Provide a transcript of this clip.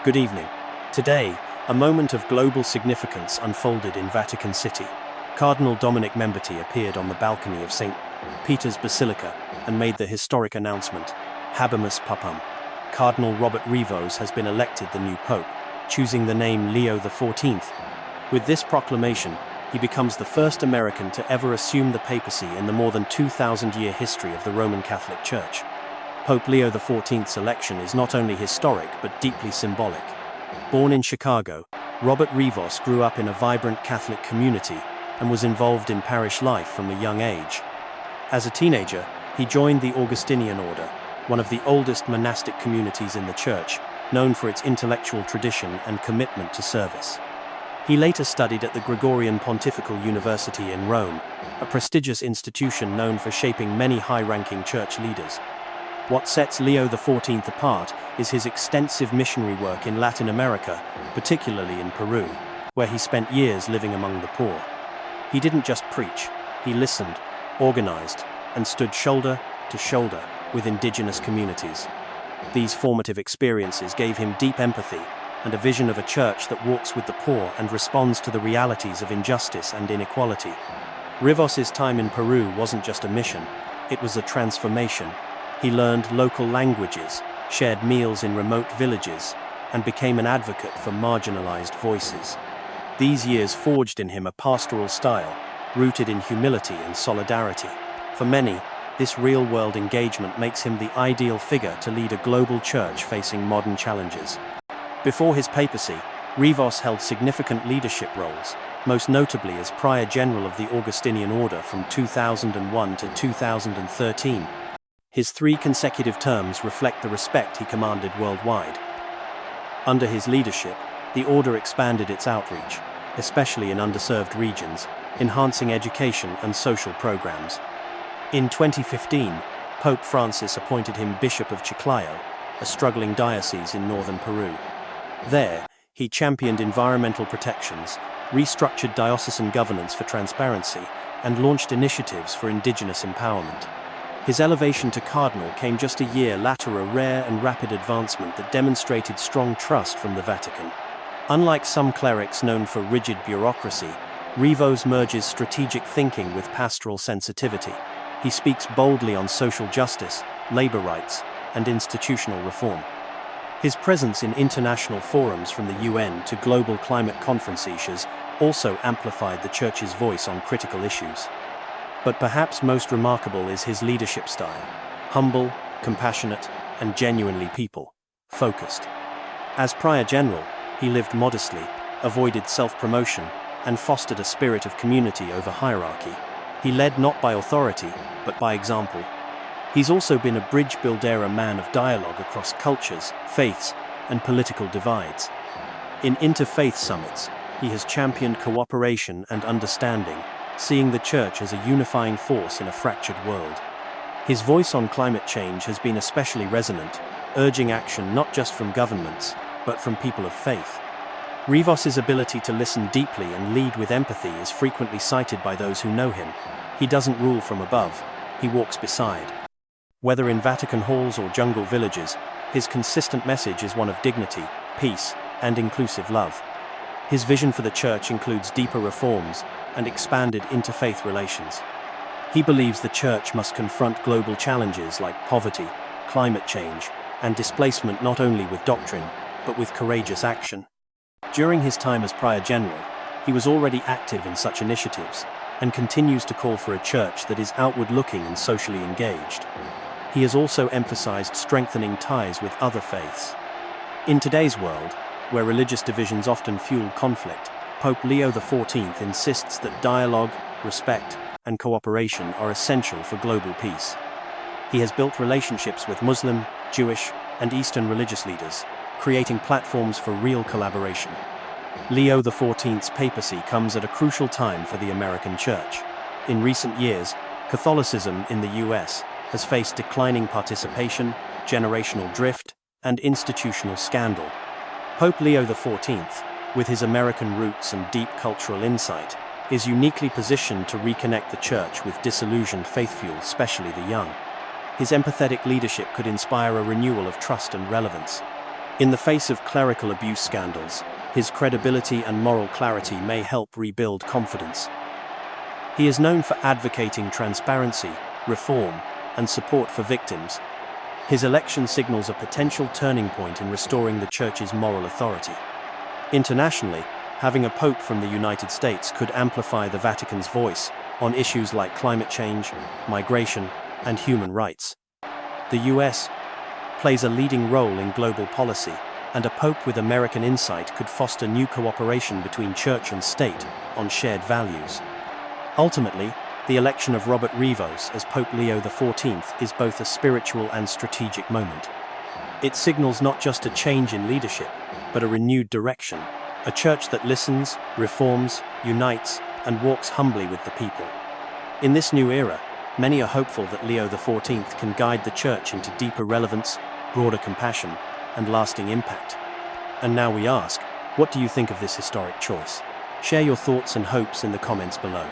Good evening. Today, a moment of global significance unfolded in Vatican City. Cardinal Dominic Memberti appeared on the balcony of St. Peter's Basilica and made the historic announcement, Habemus Papam. Cardinal Robert Prevost has been elected the new pope, choosing the name Leo XIV. With this proclamation, he becomes the first American to ever assume the papacy in the more than 2,000-year history of the Roman Catholic Church. Pope Leo XIV's election is not only historic but deeply symbolic. Born in Chicago, Robert Prevost grew up in a vibrant Catholic community and was involved in parish life from a young age. As a teenager, he joined the Augustinian order, one of the oldest monastic communities in the church, known for its intellectual tradition and commitment to service. He later studied at the Gregorian Pontifical University in Rome, a prestigious institution known for shaping many high-ranking church leaders. What sets Leo XIV apart is his extensive missionary work in Latin America, particularly in Peru, where he spent years living among the poor. He didn't just preach, he listened, organized, and stood shoulder to shoulder with indigenous communities. These formative experiences gave him deep empathy and a vision of a church that walks with the poor and responds to the realities of injustice and inequality. Prevost's time in Peru wasn't just a mission, it was a transformation. He learned local languages, shared meals in remote villages, and became an advocate for marginalized voices. These years forged in him a pastoral style, rooted in humility and solidarity. For many, this real-world engagement makes him the ideal figure to lead a global church facing modern challenges. Before his papacy, Prevost held significant leadership roles, most notably as Prior General of the Augustinian Order from 2001 to 2013. His 3 consecutive terms reflect the respect he commanded worldwide. Under his leadership, the order expanded its outreach, especially in underserved regions, enhancing education and social programs. In 2015, Pope Francis appointed him Bishop of Chiclayo, a struggling diocese in northern Peru. There, he championed environmental protections, restructured diocesan governance for transparency, and launched initiatives for indigenous empowerment. His elevation to cardinal came just a year later, a rare and rapid advancement that demonstrated strong trust from the Vatican. Unlike some clerics known for rigid bureaucracy, Prevost merges strategic thinking with pastoral sensitivity. He speaks boldly on social justice, labor rights, and institutional reform. His presence in international forums from the UN to global climate conferences also amplified the Church's voice on critical issues. But perhaps most remarkable is his leadership style: humble, compassionate, and genuinely people-focused. As Prior General, he lived modestly, avoided self-promotion, and fostered a spirit of community over hierarchy. He led not by authority, but by example. He's also been a bridge builder, a man of dialogue across cultures, faiths, and political divides. In interfaith summits, he has championed cooperation and understanding, seeing the Church as a unifying force in a fractured world. His voice on climate change has been especially resonant, urging action not just from governments, but from people of faith. Prevost's ability to listen deeply and lead with empathy is frequently cited by those who know him. He doesn't rule from above, he walks beside. Whether in Vatican halls or jungle villages, his consistent message is one of dignity, peace, and inclusive love. His vision for the Church includes deeper reforms and expanded interfaith relations. He believes the Church must confront global challenges like poverty, climate change, and displacement not only with doctrine, but with courageous action. During his time as Prior General, he was already active in such initiatives and continues to call for a church that is outward-looking and socially engaged. He has also emphasized strengthening ties with other faiths. In today's world, where religious divisions often fuel conflict, Pope Leo XIV insists that dialogue, respect, and cooperation are essential for global peace. He has built relationships with Muslim, Jewish, and Eastern religious leaders, creating platforms for real collaboration. Leo XIV's papacy comes at a crucial time for the American Church. In recent years, Catholicism in the US has faced declining participation, generational drift, and institutional scandal. Pope Leo XIV, with his American roots and deep cultural insight, is uniquely positioned to reconnect the Church with disillusioned faithful, especially the young. His empathetic leadership could inspire a renewal of trust and relevance. In the face of clerical abuse scandals, his credibility and moral clarity may help rebuild confidence. He is known for advocating transparency, reform, and support for victims. His election signals a potential turning point in restoring the Church's moral authority. Internationally, having a pope from the United States could amplify the Vatican's voice on issues like climate change, migration, and human rights. The US plays a leading role in global policy, and a pope with American insight could foster new cooperation between church and state on shared values. Ultimately, the election of Robert Prevost as Pope Leo XIV is both a spiritual and strategic moment. It signals not just a change in leadership, but a renewed direction, a church that listens, reforms, unites, and walks humbly with the people. In this new era, many are hopeful that Leo XIV can guide the church into deeper relevance, broader compassion, and lasting impact. And now we ask, what do you think of this historic choice? Share your thoughts and hopes in the comments below.